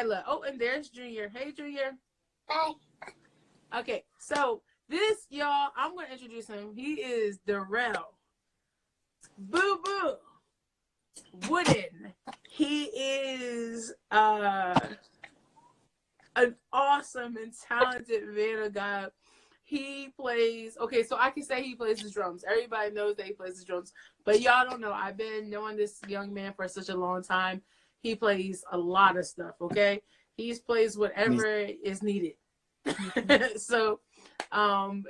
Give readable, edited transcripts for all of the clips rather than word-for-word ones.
Isla. Oh, and there's Junior. Hey, Junior. Hi. Okay, so this, y'all, I'm going to introduce him. He is Derrell. BooBoo. Wooden. He is an awesome and talented man of God. He plays, okay, so I can say he plays the drums. Everybody knows that he plays the drums. But y'all don't know. I've been knowing this young man for such a long time. He plays a lot of stuff, okay? He plays whatever is needed. So,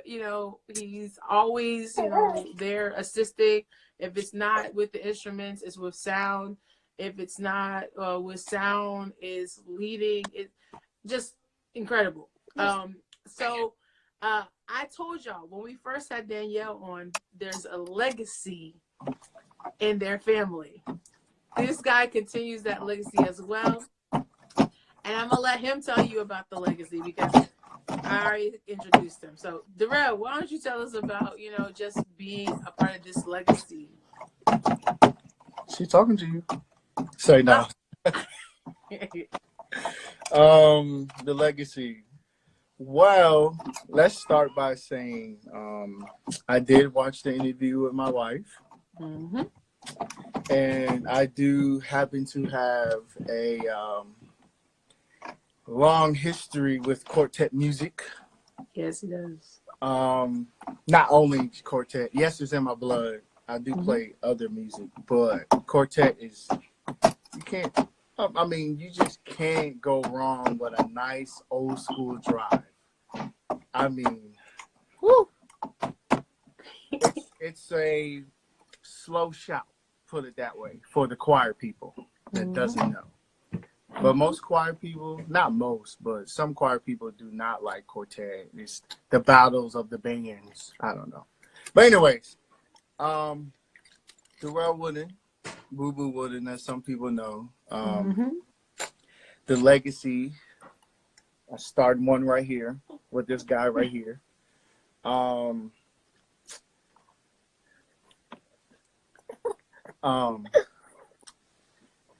you know, he's always, you know, there assisting. If it's not with the instruments, it's with sound. If it's not with sound, is leading. It's just incredible. So I told y'all when we first had Danielle on, there's a legacy in their family. This guy continues that legacy as well. And I'm going to let him tell you about the legacy because I already introduced him. So, Derrell, why don't you tell us about, you know, just being a part of this legacy? She talking to you. Say no. The legacy. Well, let's start by saying I did watch the interview with my wife. Mm-hmm. And I do happen to have a long history with quartet music. Yes, he does. Not only quartet. Yes, it's in my blood. I do play other music, but quartet is, you can't, I mean, you just can't go wrong with a nice old school drive. I mean, woo. It's a slow shout, put it that way, for the choir people that doesn't know. But most choir people, not most, but some choir people do not like quartet. It's the battles of the bands. I don't know. But anyways, Derrell Wooden, BooBoo Wooden, as some people know. The legacy, I started one right here with this guy right here.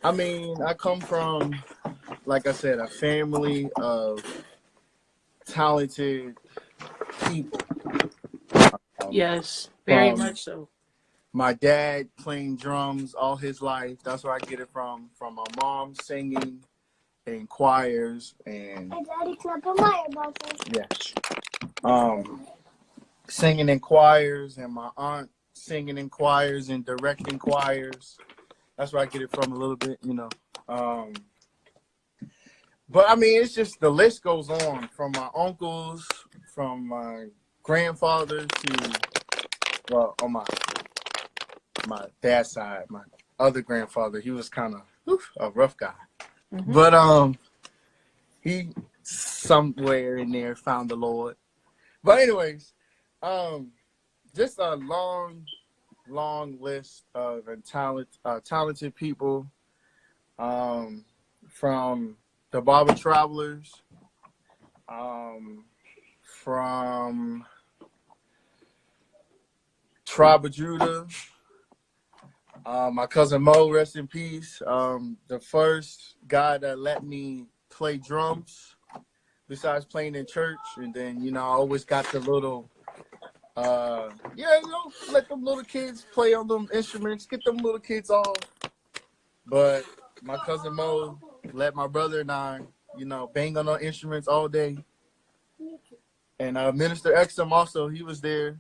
I mean, I come from, like I said, a family of talented people. Yes, very much so. My dad playing drums all his life. That's where I get it from. From my mom singing in choirs and singing in choirs, and my aunt singing in choirs and directing choirs. That's where I get it from a little bit, you know. But I mean, it's just the list goes on from my uncles, from my grandfather to, well, on my dad's side, my other grandfather, he was kind of a rough guy. But he somewhere in there found the Lord. But anyways, just a long list of talented people, from the Barber Travelers, from Tribe of Judah, my cousin Mo, rest in peace, the first guy that let me play drums besides playing in church. And then, you know, I always got the little you know, let them little kids play on them instruments, get them little kids off. But my cousin Mo let my brother and I, you know, bang on our instruments all day. And Minister Exum also, he was there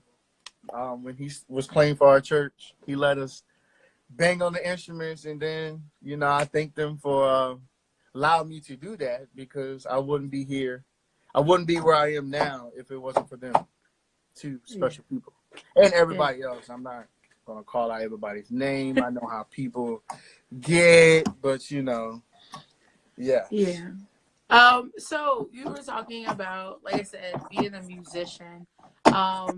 when he was playing for our church. He let us bang on the instruments, and then, you know, I thank them for allowing me to do that, because I wouldn't be here. I wouldn't be where I am now if it wasn't for them. Two special people. And everybody else. I'm not going to call out everybody's name. I know how people get, but, you know, yeah. Yeah. So you were talking about, like I said, being a musician. How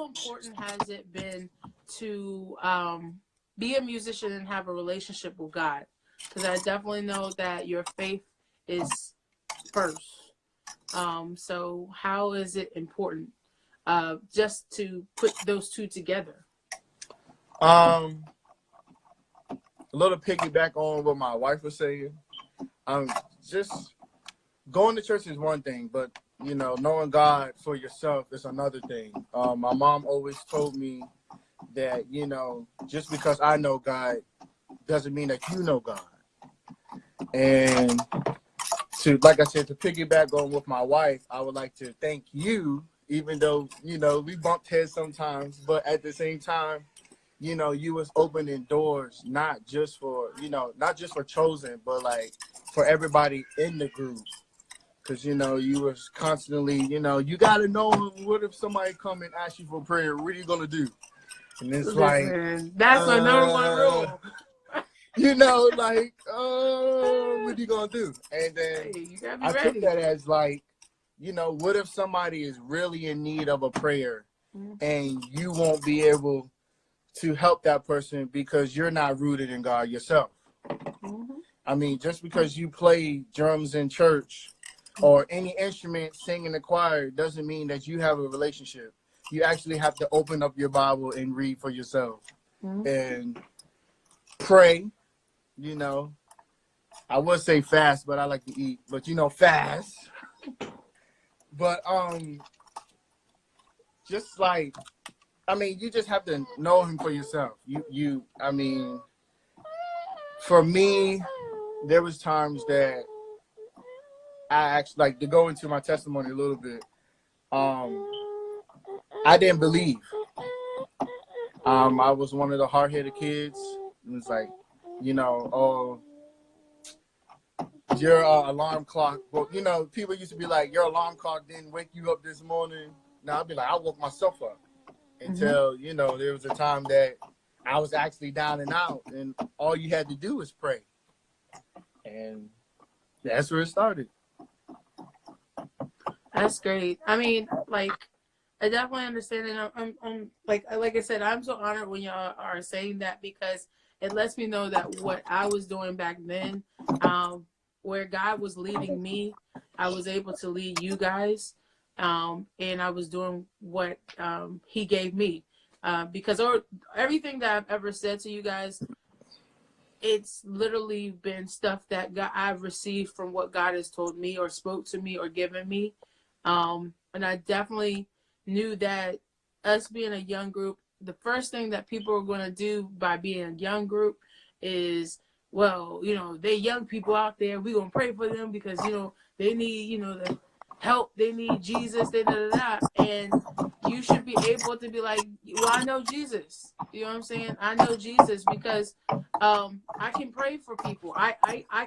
important has it been to be a musician and have a relationship with God? Because I definitely know that your faith is first. So how is it important just to put those two together? A little piggyback on what my wife was saying. just going to church is one thing, but knowing God for yourself is another thing. My mom always told me that just because I know God doesn't mean that you know God. And to, like I said, to piggyback on with my wife, I would like to thank you, even though we bumped heads sometimes, but at the same time, you was opening doors, not just for Chosen, but like for everybody in the group. Cause you was constantly, you gotta know what if somebody come and ask you for prayer, what are you gonna do? And it's Listen, that's my number one rule. What are you gonna do? And then you gotta be I ready. took that as like, what if somebody is really in need of a prayer and you won't be able to help that person because you're not rooted in God yourself? I mean, just because you play drums in church or any instrument, sing in the choir, doesn't mean that you have a relationship. You actually have to open up your Bible and read for yourself and pray. I would say fast, but I like to eat. But fast. But just like, I mean, you just have to know Him for yourself. I mean, for me, there was times that I actually, like, to go into my testimony a little bit. I didn't believe. I was one of the hard-headed kids. It was like, oh, your alarm clock. Well, people used to be like, your alarm clock didn't wake you up this morning. Now I'd be like, I woke myself up until, there was a time that I was actually down and out, and all you had to do was pray. And that's where it started. That's great. I mean, like, I definitely understand it. I'm like I said, I'm so honored when y'all are saying that, because it lets me know that what I was doing back then, where God was leading me, I was able to lead you guys, and I was doing what He gave me, because everything that I've ever said to you guys, it's literally been stuff that I've received from what God has told me or spoke to me or given me, and I definitely knew that us being a young group, the first thing that people are going to do by being a young group is, well, they young people out there, we're going to pray for them because, they need, the help, they need Jesus, and you should be able to be like, well, I know Jesus. You know what I'm saying? I know Jesus because I can pray for people. I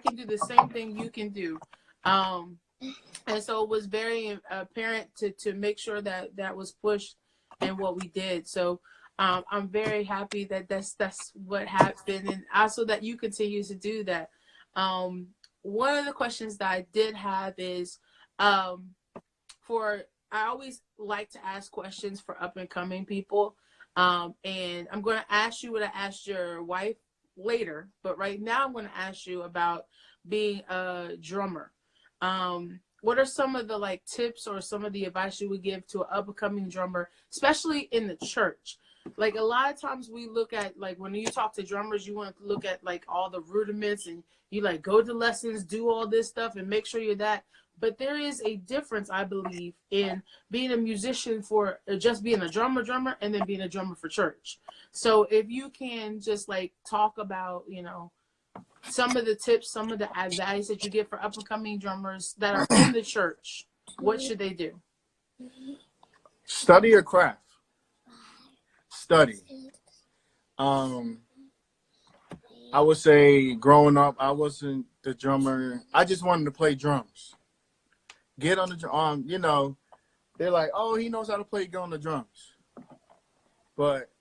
can do the same thing you can do. And so it was very apparent to make sure that was pushed in what we did. So I'm very happy that that's what happened, and also that you continue to do that. One of the questions that I did have is, I always like to ask questions for up and coming people, and I'm going to ask you what I asked your wife later, but right now I'm going to ask you about being a drummer. What are some of the tips or some of the advice you would give to an up-and-coming drummer, especially in the church? Like, a lot of times we look at, when you talk to drummers, you want to look at all the rudiments, and you go to lessons, do all this stuff, and make sure you're that. But there is a difference, I believe, in being a musician for just being a drummer, and then being a drummer for church. So if you can just talk about, some of the tips, some of the advice that you get for up-and-coming drummers that are in the church, what should they do? Study your craft. Study. I would say growing up, I wasn't the drummer. I just wanted to play drums. Get on the drum. They're like, oh, he knows how to get on the drums. But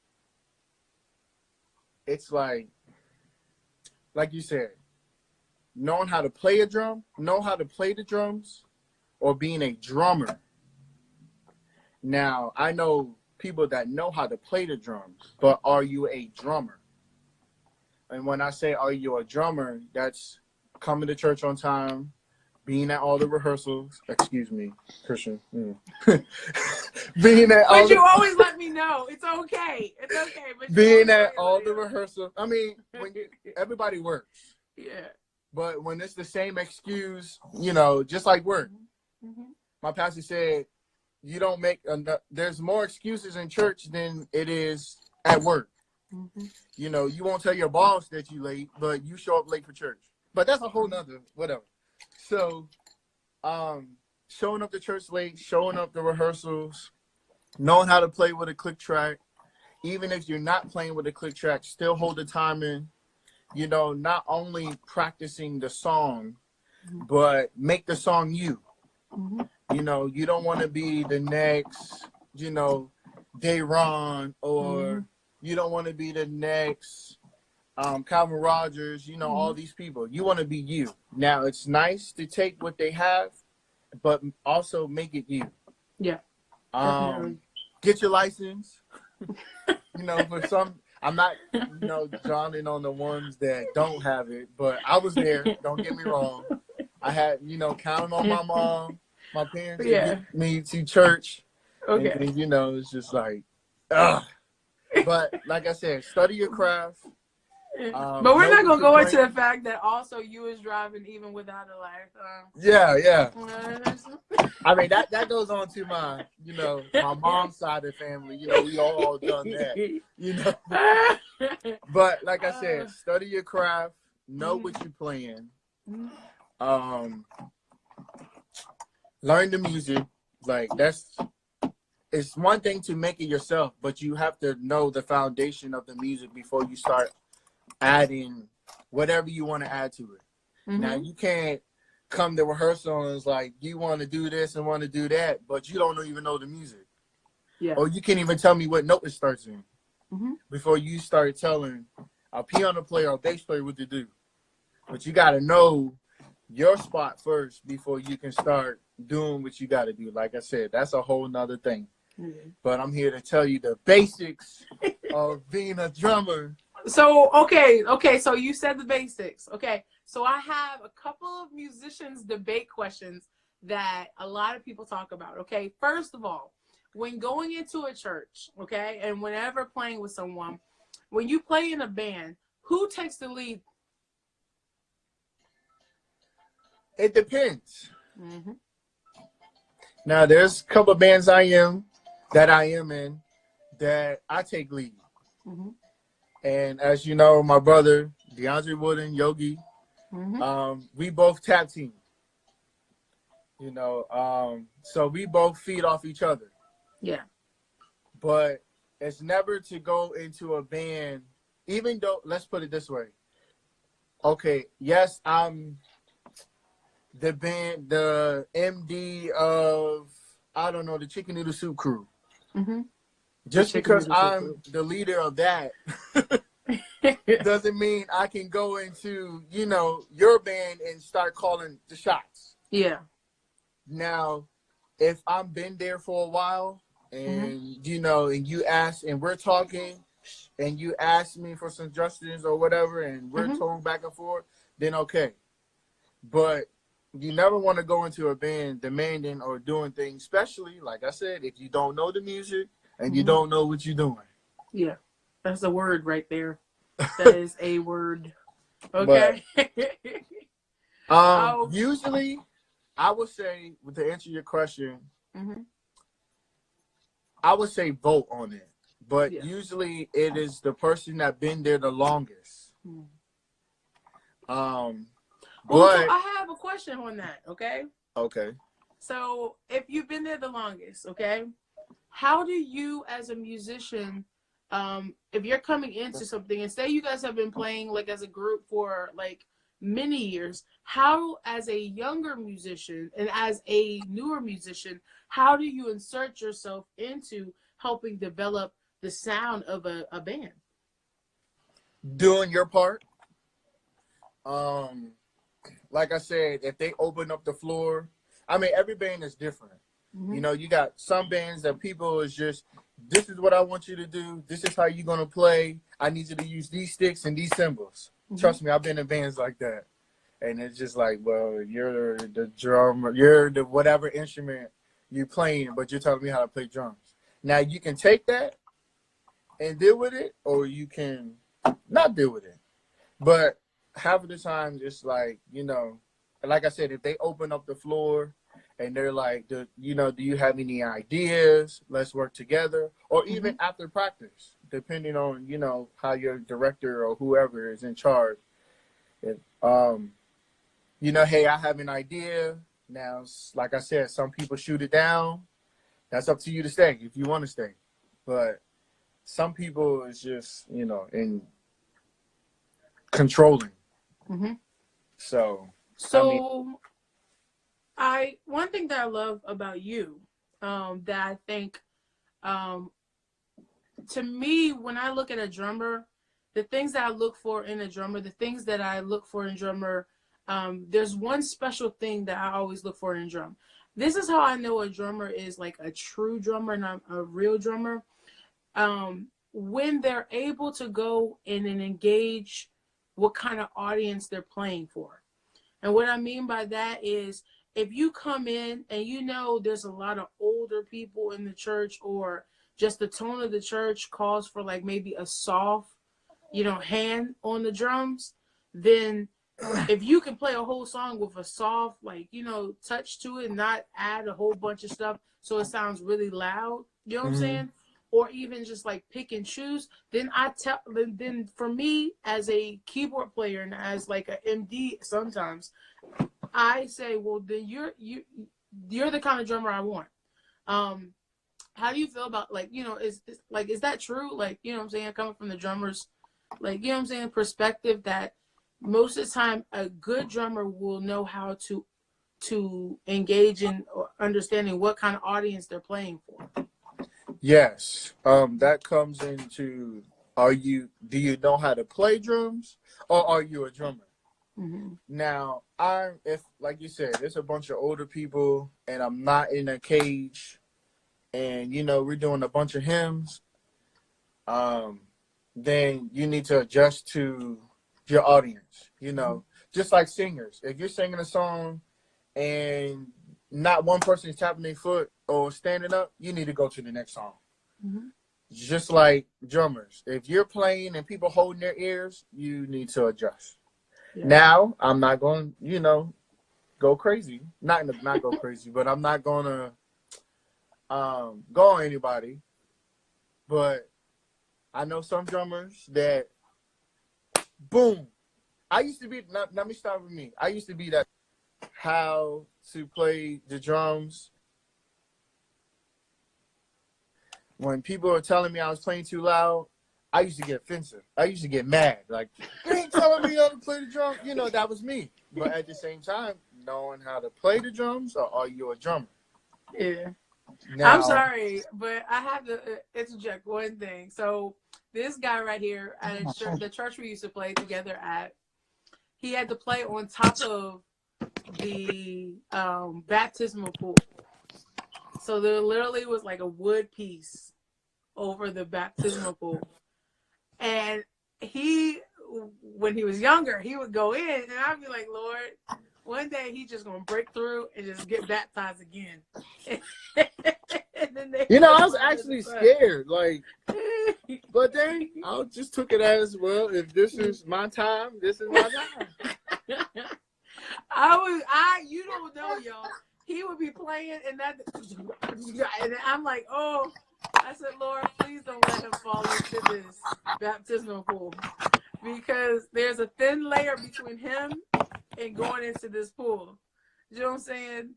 it's like you said, knowing how to play a drum, know how to play the drums, or being a drummer. Now, I know people that know how to play the drums, but are you a drummer? And when I say, are you a drummer, that's coming to church on time, being at all the rehearsals. Excuse me, Christian. Being at but you always let me know. It's okay. It's okay. But being at all the rehearsals. I mean, when everybody works. Yeah. But when it's the same excuse, you know, just like work. Mm-hmm. My pastor said, you don't make enough. There's more excuses in church than it is at work. Mm-hmm. You know, you won't tell your boss that you late, but you show up late for church. But that's a whole nother whatever. So, showing up to church late, showing up to rehearsals, knowing how to play with a click track, even if you're not playing with a click track, still hold the time in. You know, not only practicing the song, but make the song you. Mm-hmm. You know, you don't want to be the next, you know, Derrell, or you don't want to be the next Calvin Rogers, you know, all these people. You want to be you. Now, it's nice to take what they have, but also make it you. Yeah, definitely. Get your license. You know, for some, I'm not, you know, drawing on the ones that don't have it, but I was there. Don't get me wrong. I had, you know, counting on my mom, my parents to get me to church. Okay. And, you know, it's just like, ugh. But like I said, study your craft. But we're not going to go into the fact that also you was driving even without a license. Yeah. I mean, that goes on to my, you know, my mom's side of the family. You know, we all done that, you know. But like I said, study your craft. Know what you're playing. Learn the music. Like, it's one thing to make it yourself, but you have to know the foundation of the music before you start adding whatever you want to add to it. Now, you can't come to rehearsal and it's like, you want to do this and want to do that, but you don't even know the music. Yeah. Or you can't even tell me what note it starts in before you start telling a piano player or bass player what to do. But you got to know your spot first before you can start doing what you got to do. Like I said, that's a whole nother thing. But I'm here to tell you the basics of being a drummer. So, okay. So you said the basics. Okay. So I have a couple of musicians debate questions that a lot of people talk about. Okay. First of all, when going into a church, okay, and whenever playing with someone, when you play in a band, who takes the lead? It depends. Now, there's a couple of bands I am in that I take lead. And as you know, my brother, DeAndre Wooden, Yogi, we both tag team. You know, so we both feed off each other. Yeah. But it's never to go into a band, even though, let's put it this way. Okay, yes, I'm the band, the MD of, I don't know, the Chicken Noodle Soup crew. Just because I'm the leader of that doesn't mean I can go into, you know, your band and start calling the shots. Yeah. Now, if I've been there for a while and, you know, and you ask, and we're talking, and you ask me for suggestions or whatever, and we're talking back and forth, then okay. But you never want to go into a band demanding or doing things, especially, like I said, if you don't know the music and you don't know what you're doing. Yeah, that's a word right there. That is a word. Okay. But, usually, I would say, to answer your question, I would say vote on it. But usually it is the person that been there the longest. So I have a question on that, okay? Okay. So if you've been there the longest, okay, how do you as a musician, if you're coming into something and say you guys have been playing like as a group for like many years, how as a younger musician and as a newer musician, how do you insert yourself into helping develop the sound of a band? Doing your part. Like I said, if they open up the floor, I mean, every band is different. You know, you got some bands that people is just, this is what I want you to do. This is how you're going to play. I need you to use these sticks and these cymbals. Trust me, I've been in bands like that. And it's just like, well, you're the drummer, you're the whatever instrument you're playing, but you're telling me how to play drums. Now, you can take that and deal with it, or you can not deal with it. But half of the time, just like, like I said, if they open up the floor and they're like, do you have any ideas? Let's work together. Or even after practice, depending on, how your director or whoever is in charge. If, hey, I have an idea. Now, like I said, some people shoot it down. That's up to you to stay if you want to stay. But some people is just, in controlling. So one thing that I love about you, that I think, to me, when I look at a drummer, the things that I look for in a drummer, there's one special thing that I always look for in a drum. This is how I know a drummer is like a true drummer, not a real drummer. When they're able to go in and engage what kind of audience they're playing for. And what I mean by that is, if you come in and there's a lot of older people in the church, or just the tone of the church calls for like maybe a soft, hand on the drums, then if you can play a whole song with a soft, like, touch to it and not add a whole bunch of stuff so it sounds really loud, you know what I'm saying? Or even just like pick and choose, then then for me as a keyboard player and as like an MD sometimes, I say, well, then you're the kind of drummer I want. How do you feel about, like, is that true? Like, you know what I'm saying? Coming from the drummers, like, you know what I'm saying, perspective, that most of the time a good drummer will know how to engage in understanding what kind of audience they're playing for. Yes. That comes into, do you know how to play drums, or are you a drummer? Now, if like you said, there's a bunch of older people and I'm not in a cage and, we're doing a bunch of hymns, then you need to adjust to your audience, just like singers. If you're singing a song and not one person is tapping their foot or standing up, you need to go to the next song. Just like drummers. If you're playing and people holding their ears, you need to adjust. Yeah. Now, I'm not going, go crazy. Not go crazy, but I'm not going to go on anybody. But I know some drummers that, boom. I used to be, let me start with me. I used to be that, how to play the drums. When people were telling me I was playing too loud, I used to get offensive. I used to get mad. Like, you ain't telling me how to play the drum. That was me. But at the same time, knowing how to play the drums, or are you a drummer? Yeah. Now, I'm sorry, but I have to interject one thing. So this guy right here at the church we used to play together at, he had to play on top of the baptismal pool. So there literally was like a wood piece over the baptismal pool. And when he was younger, he would go in and I'd be like, Lord, one day he's just going to break through and just get baptized again. I was actually scared. Like, but then I just took it as, well, if this is my time, this is my time. You don't know, y'all. He would be playing and I'm like, oh, I said, Lord, please don't let him fall into this baptismal pool, because there's a thin layer between him and going into this pool. You know what I'm saying?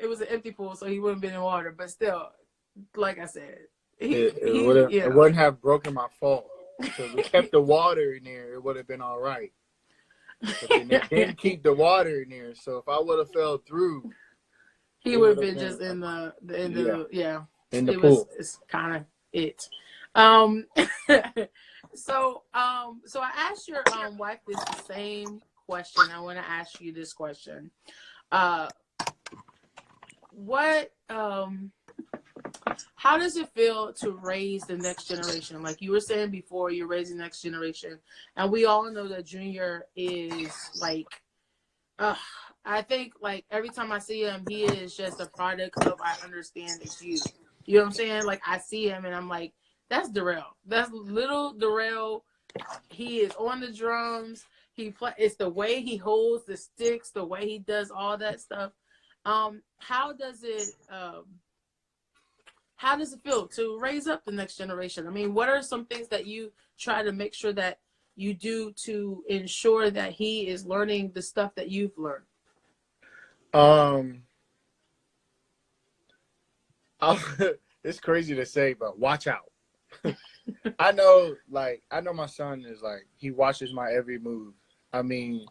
It was an empty pool, so he wouldn't have been in water, but still, like I said, it wouldn't have broken my fall. So if we kept the water in there, it would have been all right. But then they didn't keep the water in there, so if I would have fell through, he would have been just in the pool. It's kind of it. So I asked your wife this same question. I want to ask you this question. How does it feel to raise the next generation? Like you were saying before, you're raising the next generation, and we all know that Junior is like, I think like every time I see him, he is just a product of, I understand it's you. You know what I'm saying? Like I see him and I'm like, that's Derrell. That's little Derrell. He is on the drums. It's the way he holds the sticks, the way he does all that stuff. How does it feel to raise up the next generation? I mean, what are some things that you try to make sure that you do to ensure that he is learning the stuff that you've learned? It's crazy to say, but watch out. I know my son is like, he watches my every move. I mean,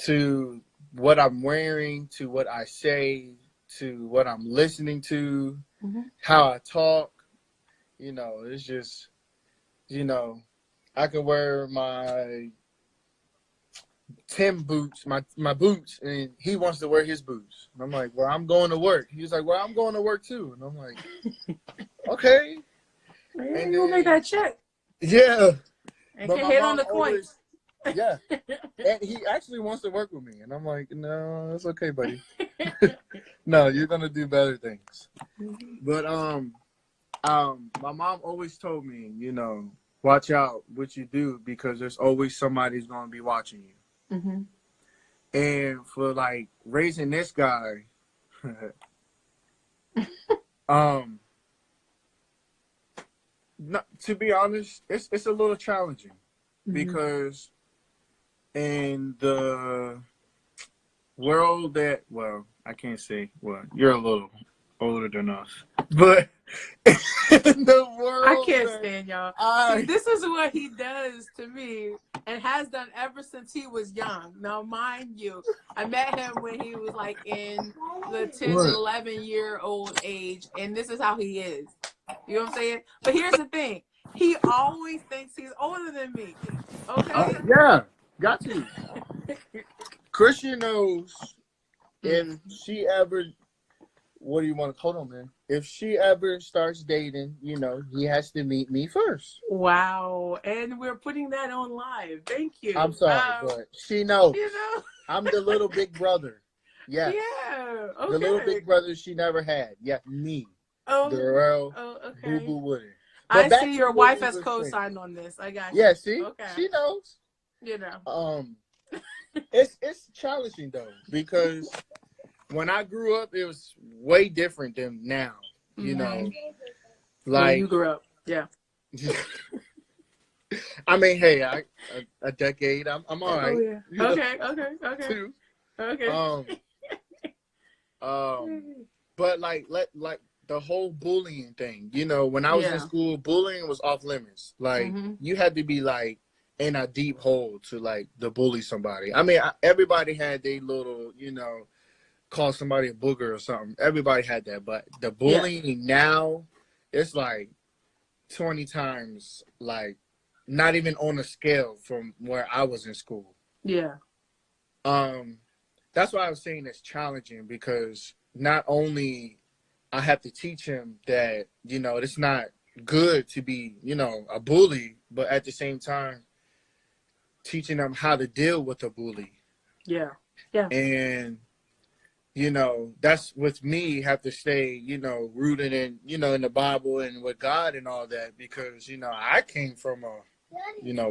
to what I'm wearing, to what I say, to what I'm listening to, how I talk, it's just, I can wear my Tim boots, my boots, and he wants to wear his boots. And I'm like, well, I'm going to work. He's like, well, I'm going to work too. And I'm like, okay. Yeah, and you'll make that check. Yeah. And but can hit on the coins. Yeah. And he actually wants to work with me. And I'm like, no, it's okay, buddy. No, you're going to do better things. But my mom always told me, watch out what you do, because there's always somebody who's going to be watching you. And for like raising this guy, to be honest, it's a little challenging because in the world that, well, I can't say, well, you're a little older than us, but in the world, I can't stand y'all. This is what he does to me and has done ever since he was young. Now, mind you, I met him when he was like in the 10, 11-year-old age, and this is how he is. You know what I'm saying? But here's the thing. He always thinks he's older than me. Okay? Yeah, got to. Christian knows if she ever, what do you want to, hold on, man. If she ever starts dating, he has to meet me first. Wow. And we're putting that on live. Thank you. I'm sorry, but she knows. I'm the little big brother. Yes. Yeah. Okay. The little big brother she never had. Yeah, me. Derrell. Okay. BooBoo Woody. I see your wife has co-signed on this. I got you. Yeah, see? Okay. She knows. It's challenging though, because when I grew up, it was way different than now. Like you grew up, yeah. I mean, hey, a decade. I'm all right. Oh, yeah. Okay. Okay. But like the whole bullying thing. When I was in school, bullying was off limits. Like you had to be like in a deep hole to like to bully somebody. I mean, everybody had their little, call somebody a booger or something. Everybody had that, but the bullying now, it's like 20 times, like not even on a scale from where I was in school. Yeah. That's why I was saying it's challenging, because not only I have to teach him that, it's not good to be, a bully, but at the same time, teaching them how to deal with a bully. Yeah. Yeah. And, that's with me, have to stay, rooted in, in the Bible and with God and all that, because, I came from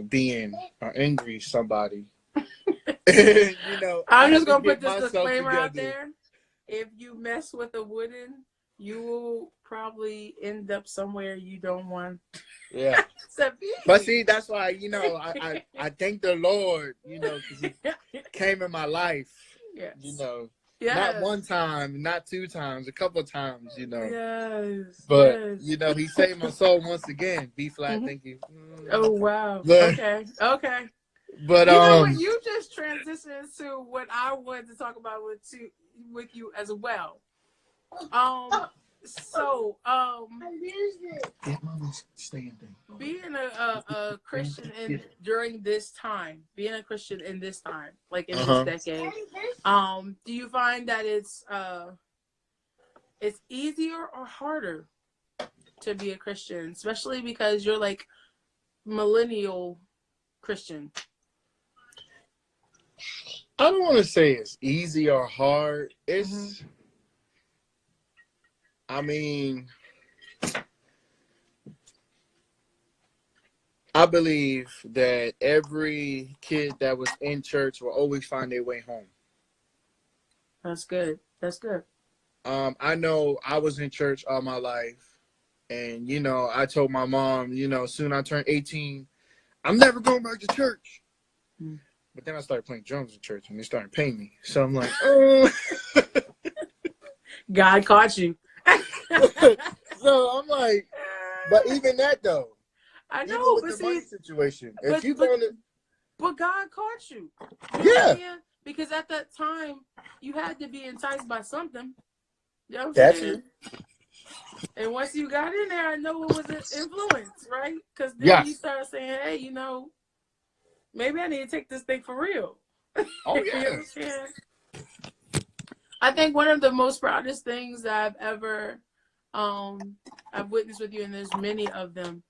being an angry somebody. I'm just going to put this disclaimer out there. If you mess with a wooden, you will probably end up somewhere you don't want. Yeah. But see, that's why, I thank the Lord, because he came in my life, not one time, not two times, a couple of times, Yes. But, he saved my soul once again. B flat, thank you. Oh, wow. But, okay. But, you know what? You just transitioned to what I wanted to talk about with you as well. So, being a Christian during this time, like in this decade, do you find that it's easier or harder to be a Christian, especially because you're like millennial Christian? I don't want to say it's easy or hard. It's, I mean, I believe that every kid that was in church will always find their way home. That's good. That's good. I know I was in church all my life, and I told my mom, soon I turned 18, I'm never going back to church. Mm. But then I started playing drums in church, and they started paying me. So I'm like, oh. God caught you. So I'm like, but even that though, I even know, with but the see, money situation, if but you but going to, but God caught you. You know what I'm yeah, saying? Because at that time, you had to be enticed by something. You know what I'm that's saying? it. And once you got in there, I know it was an influence, right? Because then you Yes. start saying, hey, maybe I need to take this thing for real. Oh You know what yeah. I'm saying? I think one of the most proudest things that I've ever I've witnessed with you, and there's many of them.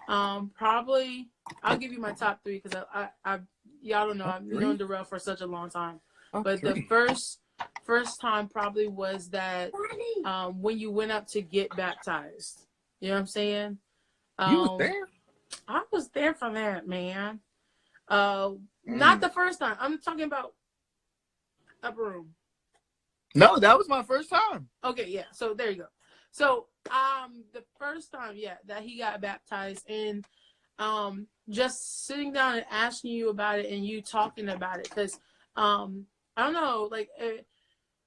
Probably I'll give you my top three because I y'all don't know, I've known Derrell for such a long time. But the first time probably was that when you went up to get baptized. You know what I'm saying? You was there? I was there for that, man. Not the first time. I'm talking about upper room. No, that was my first time. Okay, yeah. So there you go. So the first time, yeah, that he got baptized, and just sitting down and asking you about it and you talking about it, because I don't know, like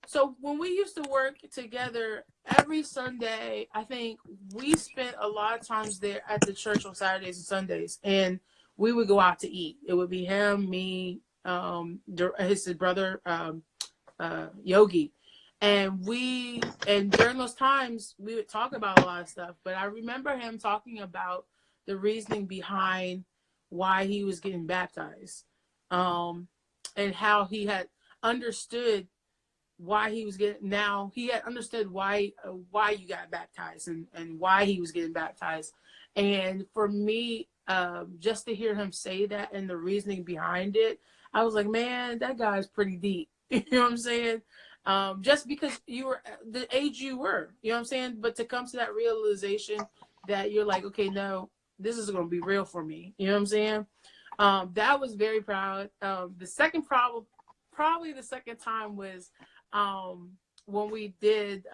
so when we used to work together every Sunday, I think we spent a lot of times there at the church on Saturdays and Sundays, and we would go out to eat. It would be him, me, his brother, Yogi. And during those times we would talk about a lot of stuff, but I remember him talking about the reasoning behind why he was getting baptized, and how he had understood why he was getting, now he had understood why you got baptized, and why he was getting baptized. And for me, just to hear him say that and the reasoning behind it, I was like, man, that guy's pretty deep. You know what I'm saying? Just because you were the age you were, you know what I'm saying? But to come to that realization that you're like, okay, no, this is going to be real for me. You know what I'm saying? That was very proud. The second probably the second time was when we did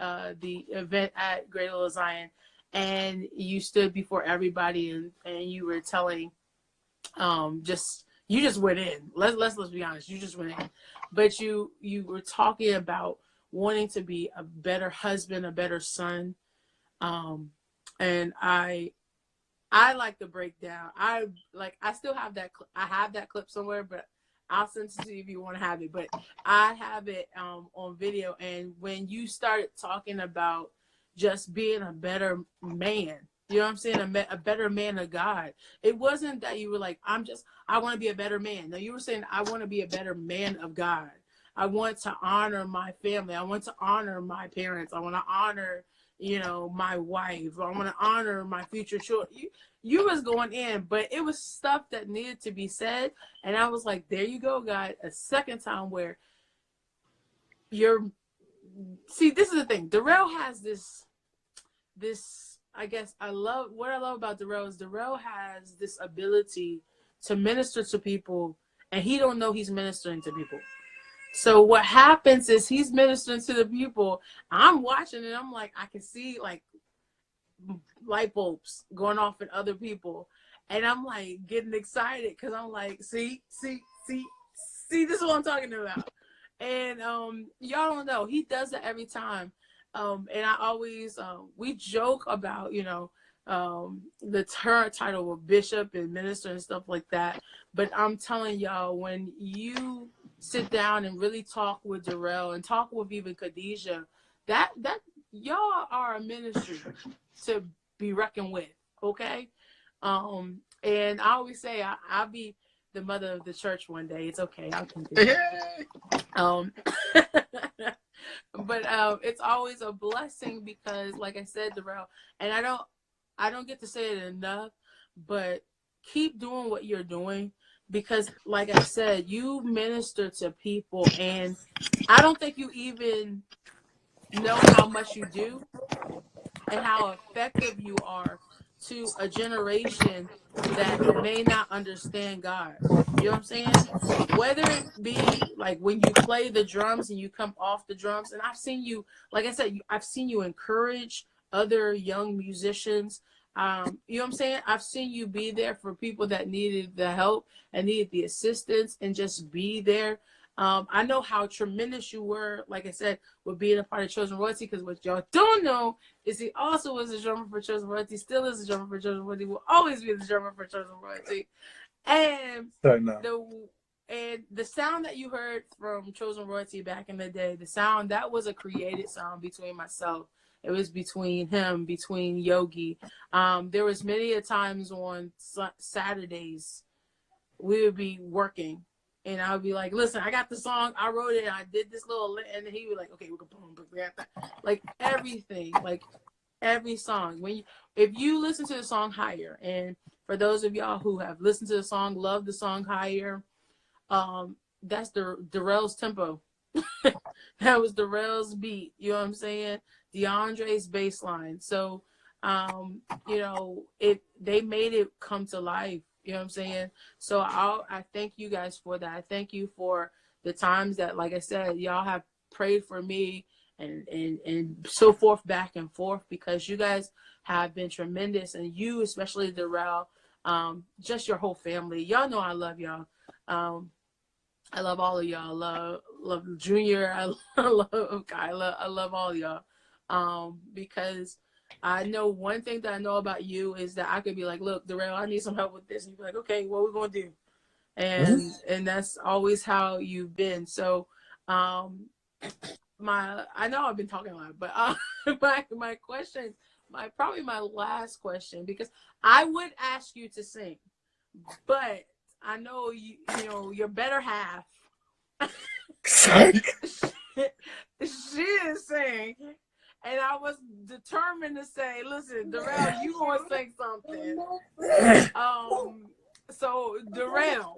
the event at Great Little Zion, and you stood before everybody and you were telling, you just went in. Let's be honest. You just went in, but you were talking about wanting to be a better husband, a better son, and I like the breakdown. I still have that. I have that clip somewhere, but I'll send it to you if you want to have it. But I have it on video. And when you started talking about just being a better man, you know what I'm saying? A better man of God. It wasn't that you were like, I want to be a better man. No, you were saying, I want to be a better man of God. I want to honor my family. I want to honor my parents. I want to honor, my wife. I want to honor my future children. You was going in, but it was stuff that needed to be said. And I was like, there you go, God. A second time where see, this is the thing. Derrell has this, I guess what I love about Derrell is Derrell has this ability to minister to people, and he don't know he's ministering to people. So what happens is he's ministering to the people. I'm watching and I'm like, I can see like light bulbs going off in other people. And I'm like getting excited because I'm like, see, this is what I'm talking about. And y'all don't know, he does that every time. And I always we joke about, the title of bishop and minister and stuff like that. But I'm telling y'all, when you sit down and really talk with Derrell and talk with even Khadijah, that y'all are a ministry to be reckoned with, okay? And I always say I'll be the mother of the church one day. It's okay, I'll continue. But it's always a blessing because, like I said, Derrell, and I don't get to say it enough, but keep doing what you're doing because, like I said, you minister to people, and I don't think you even know how much you do and how effective you are to a generation that may not understand God. You know what I'm saying? Whether it be like when you play the drums and you come off the drums, and I've seen you, like I said, I've seen you encourage other young musicians. You know what I'm saying? I've seen you be there for people that needed the help and needed the assistance, and just be there. I know how tremendous you were, like I said, with being a part of Chosen Royalty, because what y'all don't know is he also was a drummer for Chosen Royalty, still is a drummer for Chosen Royalty, will always be the drummer for Chosen Royalty. And the sound that you heard from Chosen Royalty back in the day, the sound, that was a created sound between myself. It was between him, between Yogi. There was many a times on Saturdays we would be working, and I would be like, listen, I got the song, I wrote it, and I did this little, and he would like, okay, we're gonna like everything, like every song. If you listen to the song Higher, and for those of y'all who have listened to the song, love the song Higher, that's the Derrell's tempo. That was Derrell's beat. You know what I'm saying? DeAndre's bass line. So, you know, they made it come to life. You know what I'm saying? So I thank you guys for that. I thank you for the times that, like I said, y'all have prayed for me and so forth, back and forth, because you guys have been tremendous, and you, especially Derrell, just your whole family. Y'all know I love y'all. I love all of y'all. Love Junior. I love Kyla. I love all of y'all. Because I know one thing that I know about you is that I could be like, look, Derrell, I need some help with this. And you'd be like, okay, what are we going to do? And that's always how you've been. So, I know I've been talking a lot, but my question, probably my last question, because I would ask you to sing, but I know you know your better half. She is sing, and I was determined to say, listen, Derrell, you gonna sing something. So Derrell,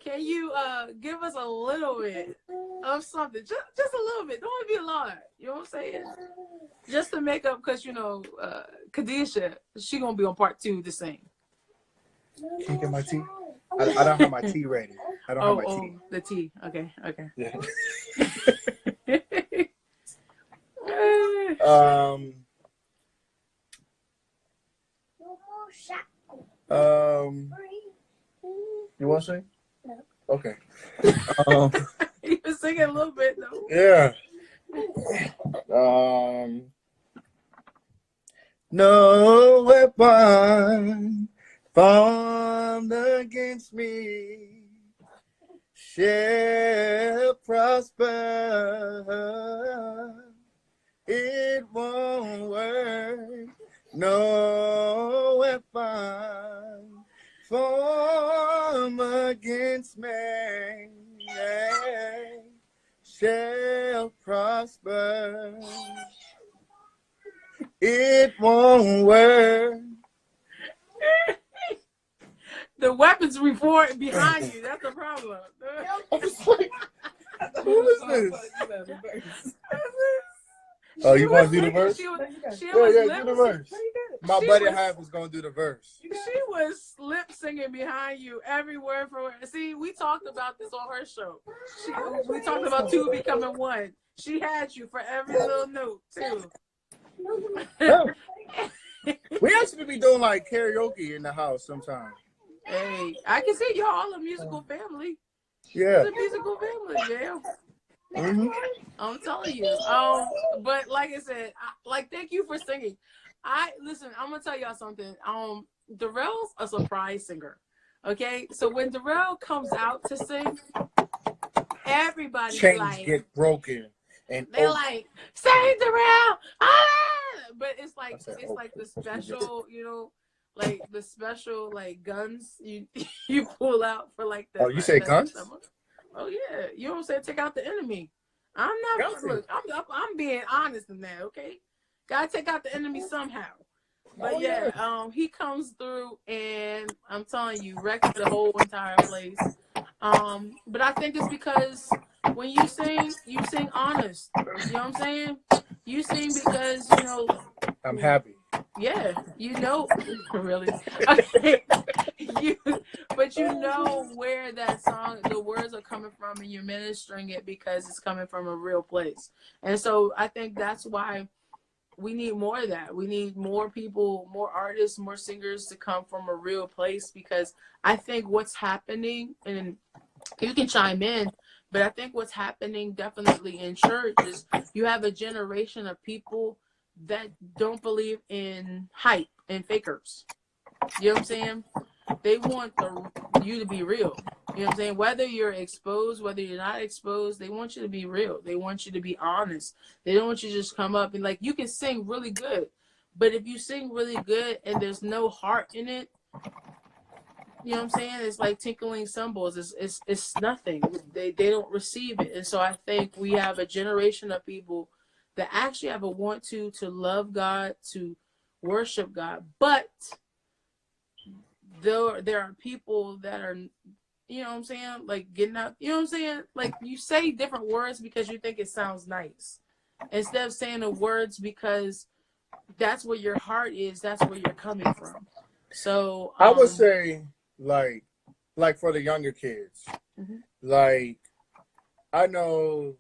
can you give us a little bit of something, just a little bit? Don't want to be a lot. You know what I'm saying? Just to make up, because you know, Kadisha, she gonna be on part 2 to sing. Can you get my tea? I don't have my tea ready. I don't have my tea. The tea. Okay. Yeah. You want to sing? No. Okay. You was singing a little bit though. Yeah. No weapon formed against me shall prosper. It won't work. No weapon formed against me shall prosper. It won't work. The weapons report behind you. That's the problem. I was like, who is this? Oh, you want to do the verse? She was do the verse. My buddy half was going to do the verse. She was lip singing behind you every word for word. See, we talked about this on her show. We talked about 2 becoming 1. She had you for every little note, too. We actually be doing like karaoke in the house sometimes. Hey, I can see y'all all a musical family. Yeah. It's a musical family, Gail. Mm-hmm. I'm telling you. But like I said, thank you for singing. Listen, I'm gonna tell y'all something. Derrell's a surprise singer. Okay, so when Derrell comes out to sing, everybody's chains like, get broken, and they're like, sing Derrell, ah! But it's like the special, you know, like the special like guns you pull out for like the. Oh, you say guns? Oh yeah, you know what I'm saying? Take out the enemy. I'm not. Look, I'm being honest in that. Okay, gotta take out the enemy somehow. But he comes through, and I'm telling you, wrecks the whole entire place. But I think it's because when you sing honest. You know what I'm saying? You sing because you know. I'm happy. Yeah, really. Okay, you, but where that song, the words are coming from, and you're ministering it because it's coming from a real place. And so I think that's why we need more of that. We need more people, more artists, more singers to come from a real place, because I think what's happening, and you can chime in, but I think what's happening definitely in church is you have a generation of people that don't believe in hype and fakers. You know what I'm saying? They want you to be real. You know what I'm saying? Whether you're exposed, whether you're not exposed, they want you to be real. They want you to be honest. They don't want you to just come up and, like, you can sing really good, but if you sing really good and there's no heart in it, you know what I'm saying? It's like tinkling cymbals. It's nothing. They don't receive it. And so I think we have a generation of people that actually have a want to love God, to worship God. But there are people that are, you know what I'm saying, like, getting out, you know what I'm saying? Like, you say different words because you think it sounds nice, instead of saying the words because that's where your heart is, that's where you're coming from. So I would say, like for the younger kids, like, I know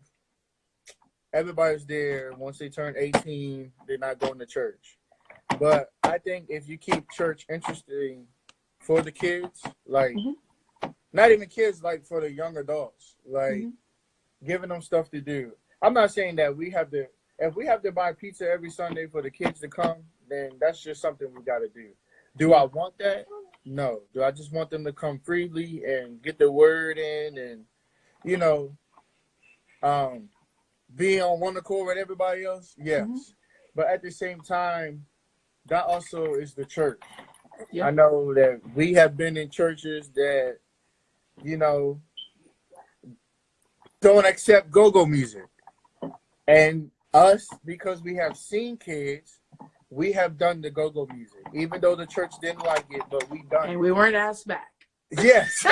everybody's there. Once they turn 18, they're not going to church. But I think if you keep church interesting for the kids, like, not even kids, like for the young adults, like, giving them stuff to do. I'm not saying that if we have to buy pizza every Sunday for the kids to come, then that's just something we got to do. Do I want that? No. Do I just want them to come freely and get the word in and, be on one accord with everybody else? Yes. But at the same time, that also is the church. Yep. I know that we have been in churches that, don't accept GoGo music. And us, because we have seen kids, we have done the GoGo music. Even though the church didn't like it, but we done it. And we weren't asked back. Yes.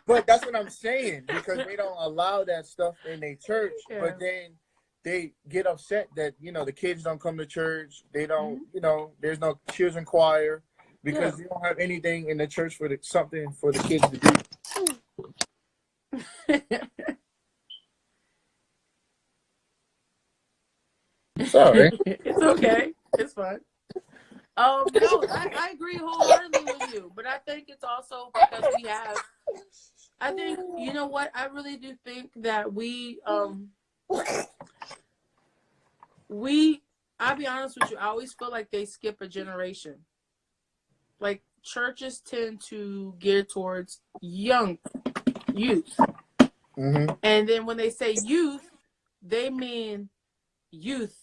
But that's what I'm saying, because they don't allow that stuff in their church. Yeah. But then they get upset that, the kids don't come to church. They don't, there's no children's choir, because they don't have anything in the church something for the kids to do. Sorry. It's okay. It's fine. No, I agree wholeheartedly with you, but I think it's also because I think, you know what, I really do think that I'll be honest with you, I always feel like they skip a generation. Like, churches tend to gear towards youth. And then when they say youth, they mean youth,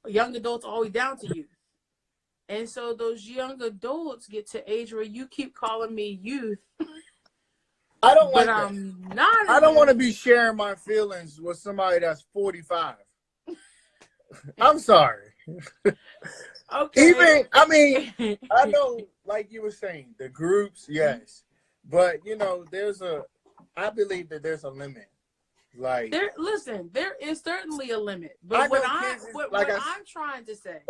young adults all the way down to youth. And so those young adults get to age where you keep calling me youth. I don't like that. I'm not. I don't want to be sharing my feelings with somebody that's 45. I'm sorry. Okay. I know, like you were saying, the groups, yes. But, I believe that there's a limit. Like, there is certainly a limit. But what I'm trying to say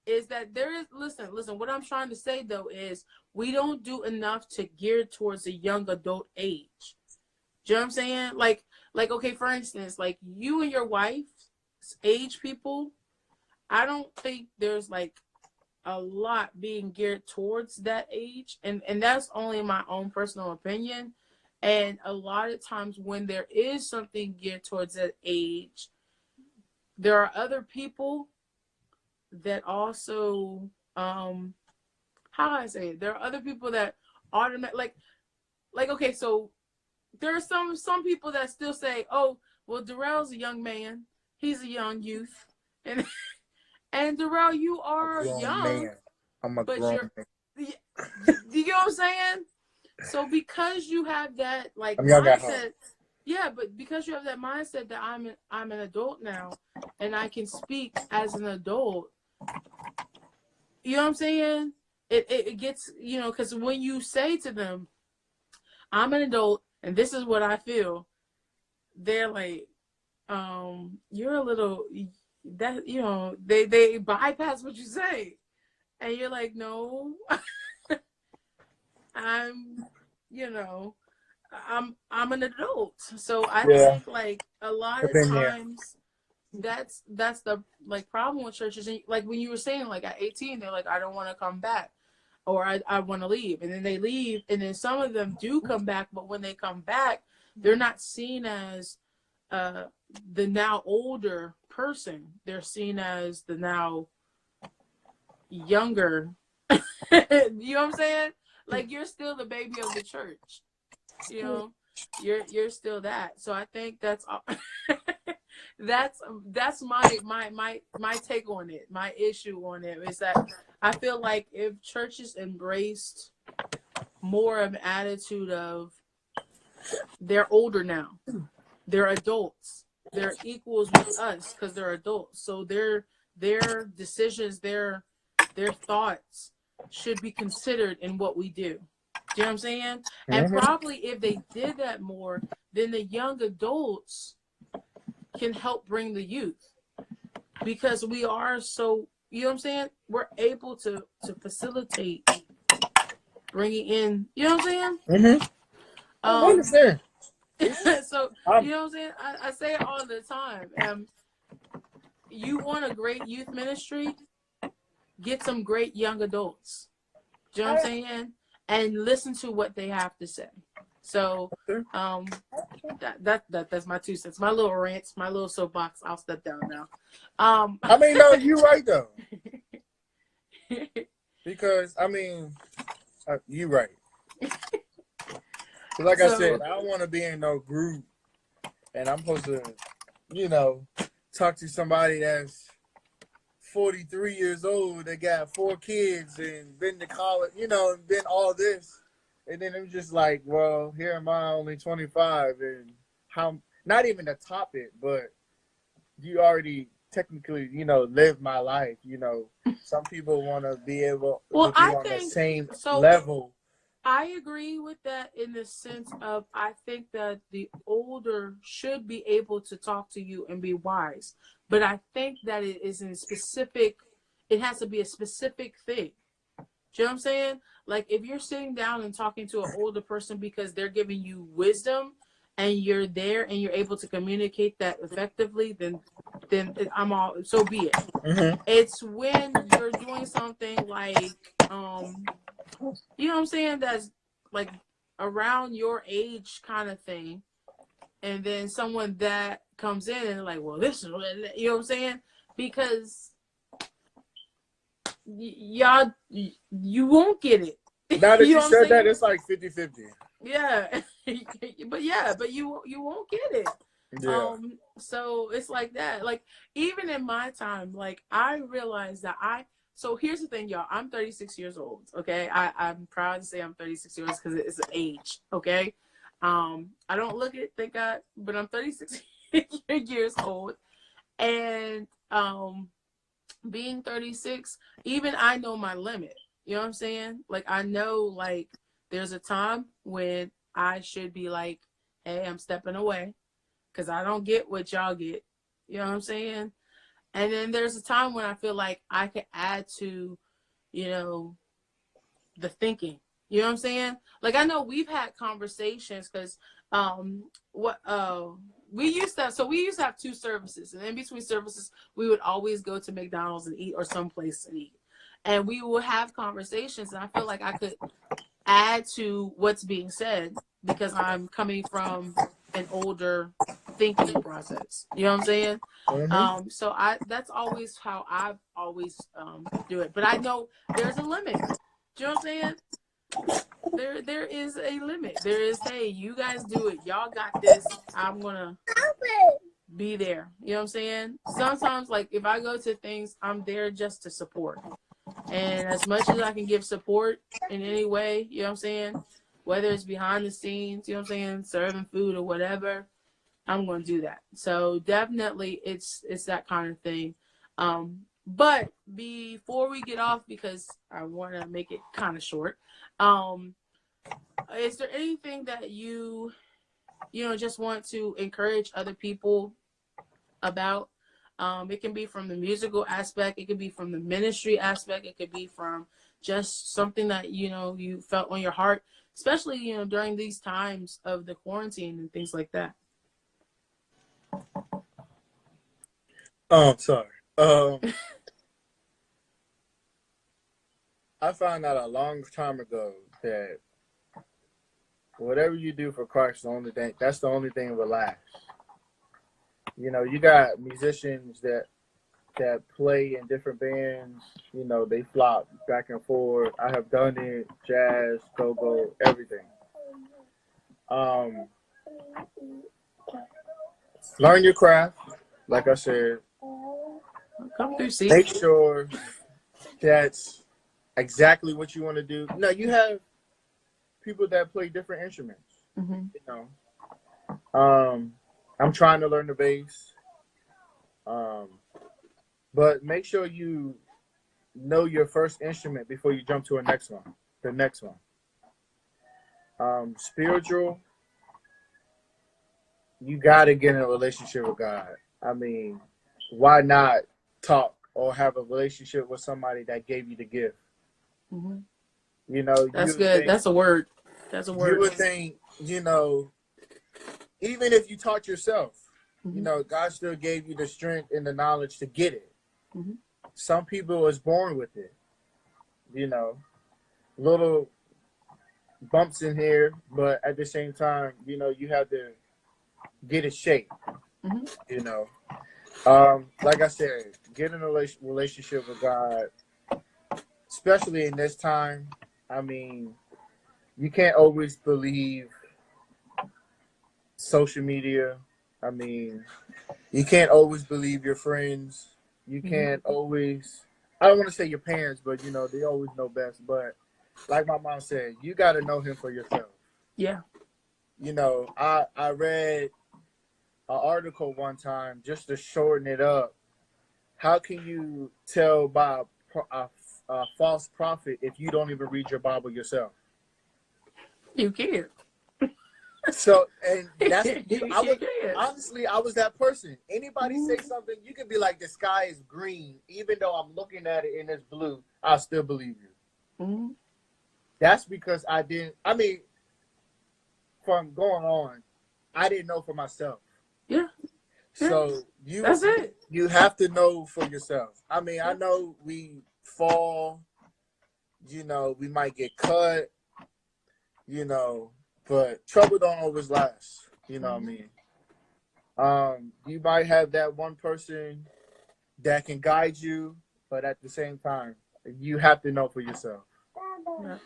is that there is, listen, what I'm trying to say, though, is we don't do enough to gear towards a young adult age. Do you know what I'm saying? Like, okay, for instance, like, you and your wife's age people, I don't think there's, like, a lot being geared towards that age. And that's only my own personal opinion. And a lot of times when there is something geared towards that age, there are other people that also, how do I say it? There are other people that automatically, like, okay, so there are some people that still say, oh, well, Derrell's a young man. He's a young youth. And Derrell, you are young. Man. I'm a grown man. Do you get what I'm saying? So because you have that, like, mindset, but because you have that mindset that I'm an adult now and I can speak as an adult, you know what I'm saying? It gets, because when you say to them, I'm an adult and this is what I feel, they're like, you're a little, that, they bypass what you say. And you're like, no, I'm, you know, I'm an adult. So I Yeah, think like a lot I've of been there. times that's the like problem with churches. And like when you were saying like at 18, they're like, I don't want to come back, or I want to leave, and then they leave, and then some of them do come back, but when they come back, they're not seen as uh the now older person. They're seen as the now younger. You know what I'm saying? Like you're still the baby of the church. You know, you're still that. So I think that's that's my take on it. My issue on it is that I feel like if churches embraced more of an attitude of they're older now, they're adults, they're equals with us because they're adults. So their decisions, their thoughts should be considered in what we do. Do you know what I'm saying? And Mm-hmm. probably if they did that more, then the young adults can help bring the youth because we are so, you know what I'm saying? We're able to facilitate bringing in, you know what I'm saying? Mm-hmm. I understand. So, I'm, you know what I'm saying? I say it all the time. You want a great youth ministry? Get some great young adults. Do you know what I'm saying? And listen to what they have to say. So, that's my 2 cents, my little rants, my little soapbox. I'll step down now. I mean, no, you're right though, because I mean, you're right. Like I said, So, I don't want to be in no group, and I'm supposed to, you know, talk to somebody that's 43 years old, that got 4 kids and been to college, you know, and been all this. And then I'm just like, well, here am I, only 25, and how, not even to top it, but you already technically, you know, live my life. You know, some people want to be able to well, be I on the think same so. level. I agree with that in the sense of I think that the older should be able to talk to you and be wise, but I think that it is in specific. It has to be a specific thing. Do you know what I'm saying? Like if you're sitting down and talking to an older person because they're giving you wisdom and you're there and you're able to communicate that effectively, then I'm all so be it. Mm-hmm. It's when you're doing something like you know what I'm saying, that's like around your age kind of thing, and then someone that comes in and like, well, this is what, you know what I'm saying? Because y'all, you won't get it. Now that You you know what I'm said that, saying? it's like 50-50. Yeah. But you won't get it. Yeah. So it's like that. Like even in my time, like I realized that so here's the thing, y'all. I'm 36 years old. Okay. I'm proud to say I'm 36 years old because it's an age. Okay. I don't look it, thank God, but I'm 36 years old. And being 36, even I know my limit. You know what I'm saying? Like I know like there's a time when I should be like, hey, I'm stepping away because I don't get what y'all get. You know what I'm saying? And then there's a time when I feel like I could add to, you know, the thinking. You know what I'm saying? Like I know we've had conversations because what we used to have 2 services, and in between services we would always go to McDonald's and eat or someplace and eat. And we would have conversations and I feel like I could add to what's being said because I'm coming from an older thinking process. You know what I'm saying? Mm-hmm. So I that's always how I've always do it. But I know there's a limit. Do you know what I'm saying? There is a limit. There is, hey, you guys do it. Y'all got this. I'm gonna be there. You know what I'm saying? Sometimes like if I go to things, I'm there just to support. And as much as I can give support in any way, you know what I'm saying? Whether it's behind the scenes, you know what I'm saying, serving food or whatever, I'm going to do that. So definitely it's that kind of thing. But before we get off, because I want to make it kind of short, um, is there anything that you know, just want to encourage other people about? It can be from the musical aspect. It could be from the ministry aspect. It could be from just something that, you felt on your heart, especially, during these times of the quarantine and things like that. Sorry. I found out a long time ago that whatever you do for Christ, that's the only thing that will last. You got musicians that play in different bands. They flop back and forth. I have done it, jazz, go-go, everything. Learn your craft, like I said. Come through, see. Make sure that's exactly what you want to do. Now, you have people that play different instruments. Mm-hmm. I'm trying to learn the bass. But make sure you know your first instrument before you jump to the next one. Spiritual, you got to get in a relationship with God. I mean, why not talk or have a relationship with somebody that gave you the gift? Mm-hmm. That's good. That's a word. That's a word. You would think, even if you taught yourself, God still gave you the strength and the knowledge to get it. Mm-hmm. Some people is born with it, little bumps in here, but at the same time, you have to get it shaped. Like I said, get in a relationship with God, especially in this time. I mean, you can't always believe social media. I mean, you can't always believe your friends. You can't always, I don't want to say your parents, but, they always know best. But like my mom said, you got to know him for yourself. Yeah. I read an article one time, just to shorten it up. How can you tell by a false prophet if you don't even read your Bible yourself? You can't. So, and that's, honestly, I was that person. Anybody say something, you could be like, the sky is green. Even though I'm looking at it and it's blue, I still believe you. Mm-hmm. That's because from going on, I didn't know for myself. Yeah. So you have to know for yourself. I mean, I know we fall, we might get cut, but trouble don't always last. You know what I mean? You might have that one person that can guide you, but at the same time, you have to know for yourself. Yeah.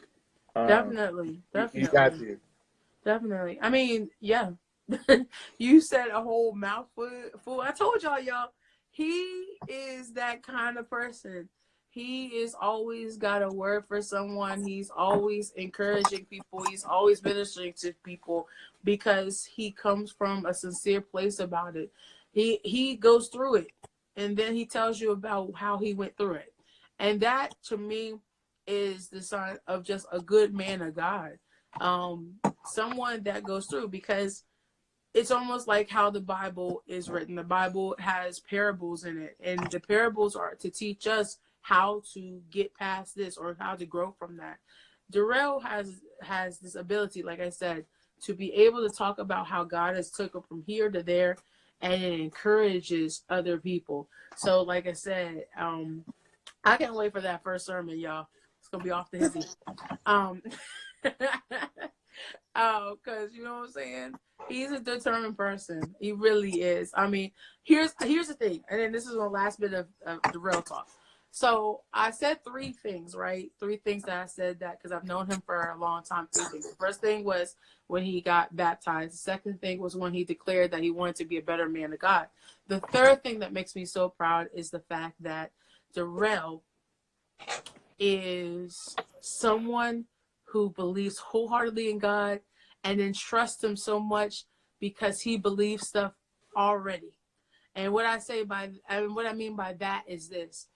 Definitely. You got to. Definitely. I mean, yeah. You said a whole mouthful. I told y'all, he is that kind of person. He is always got a word for someone. He's always encouraging people. He's always ministering to people because he comes from a sincere place about it. He goes through it, and then he tells you about how he went through it. And that, to me, is the sign of just a good man of God. Someone that goes through, because it's almost like how the Bible is written. The Bible has parables in it, and the parables are to teach us how to get past this or how to grow from that. Derrell has this ability, like I said, to be able to talk about how God has took him from here to there, and it encourages other people. So, like I said, I can't wait for that first sermon, y'all. It's gonna be off the hizzy. Because you know what I'm saying? He's a determined person. He really is. I mean, here's the thing, and then this is the last bit of the real talk. So I said 3 things, right? 3 things that I said that because I've known him for a long time. 3 things. The first thing was when he got baptized. The second thing was when he declared that he wanted to be a better man of God. The third thing that makes me so proud is the fact that Derrell is someone who believes wholeheartedly in God and then trusts him so much because he believes stuff already. And what I mean by that is this.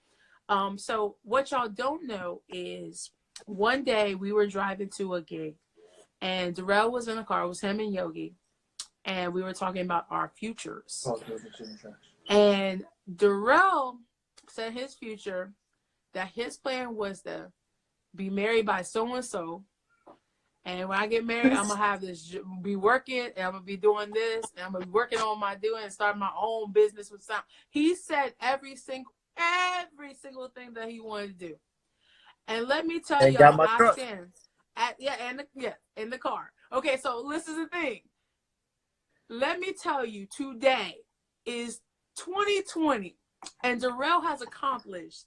So what y'all don't know is one day we were driving to a gig and Derrell was in the car. It was him and Yogi. and we were talking about our futures. And Derrell said his future, that his plan was to be married by so-and-so. And when I get married, I'm going to have this, be working, and I'm going to be doing this, and I'm going to be working on my doing and start my own business with sound. He said every single thing that he wanted to do. And let me tell y'all, I stand in the car. Okay, so this is the thing. Let me tell you, today is 2020, and Derrell has accomplished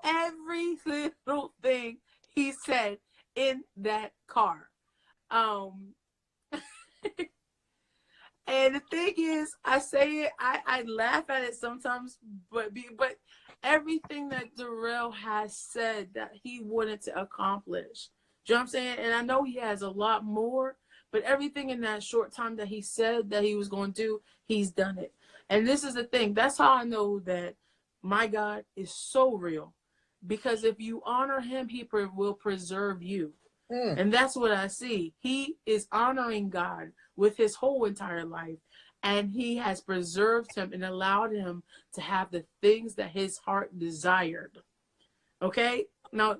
every little thing he said in that car. And the thing is, I say it, I laugh at it sometimes, but everything that Derrell has said that he wanted to accomplish, you know what I'm saying? And I know he has a lot more, but everything in that short time that he said that he was going to do, he's done it. And this is the thing. That's how I know that my God is so real, because if you honor him, he will preserve you. And that's what I see. He is honoring God with his whole entire life, and he has preserved him and allowed him to have the things that his heart desired. Okay? Now,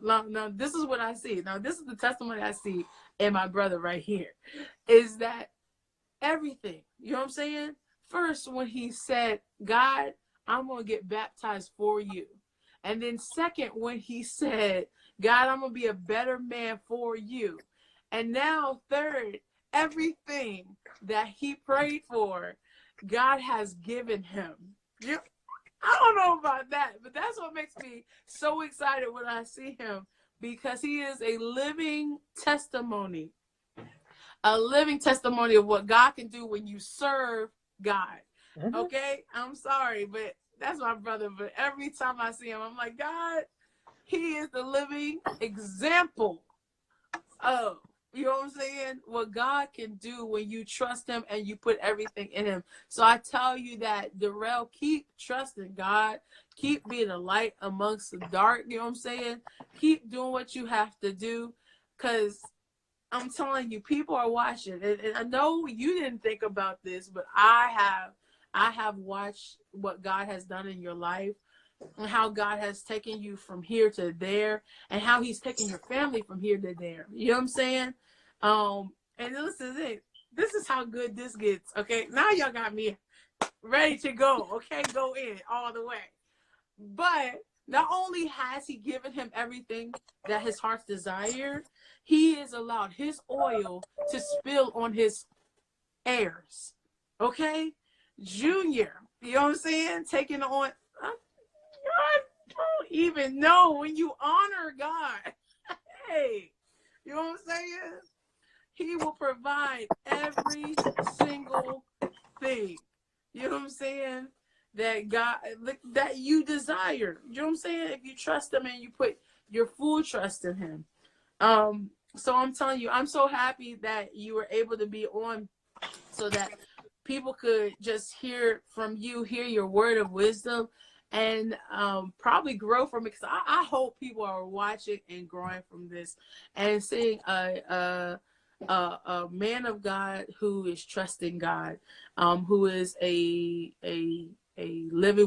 this is what I see. Now, this is the testimony I see in my brother right here, is that everything, you know what I'm saying? First, when he said, God, I'm going to get baptized for you. And then second, when he said, God, I'm going to be a better man for you. And now third, everything that he prayed for, God has given him. I don't know about that, but that's what makes me so excited when I see him, because he is a living testimony of what God can do when you serve God. Okay? I'm sorry, but that's my brother. But every time I see him, I'm like, God, he is the living example of, you know what I'm saying, what God can do when you trust him and you put everything in him. So I tell you that, Derrell, keep trusting God. Keep being a light amongst the dark, you know what I'm saying? Keep doing what you have to do, because I'm telling you, people are watching. And I know you didn't think about this, but I have watched what God has done in your life, and how God has taken you from here to there, and how he's taken your family from here to there. You know what I'm saying? And this is it. This is how good this gets. Okay, now y'all got me ready to go. Okay, go in all the way. But not only has he given him everything that his heart's desired, he has allowed his oil to spill on his heirs. Okay? Junior, you know what I'm saying? Taking on, I don't even know, when you honor God, hey, you know what I'm saying? He will provide every single thing, you know what I'm saying, that God, that you desire. You know what I'm saying? If you trust him and you put your full trust in him. So I'm telling you, I'm so happy that you were able to be on, so that people could just hear from you, hear your word of wisdom, and probably grow from it. Because I hope people are watching and growing from this, and seeing a man of God who is trusting God, who is a living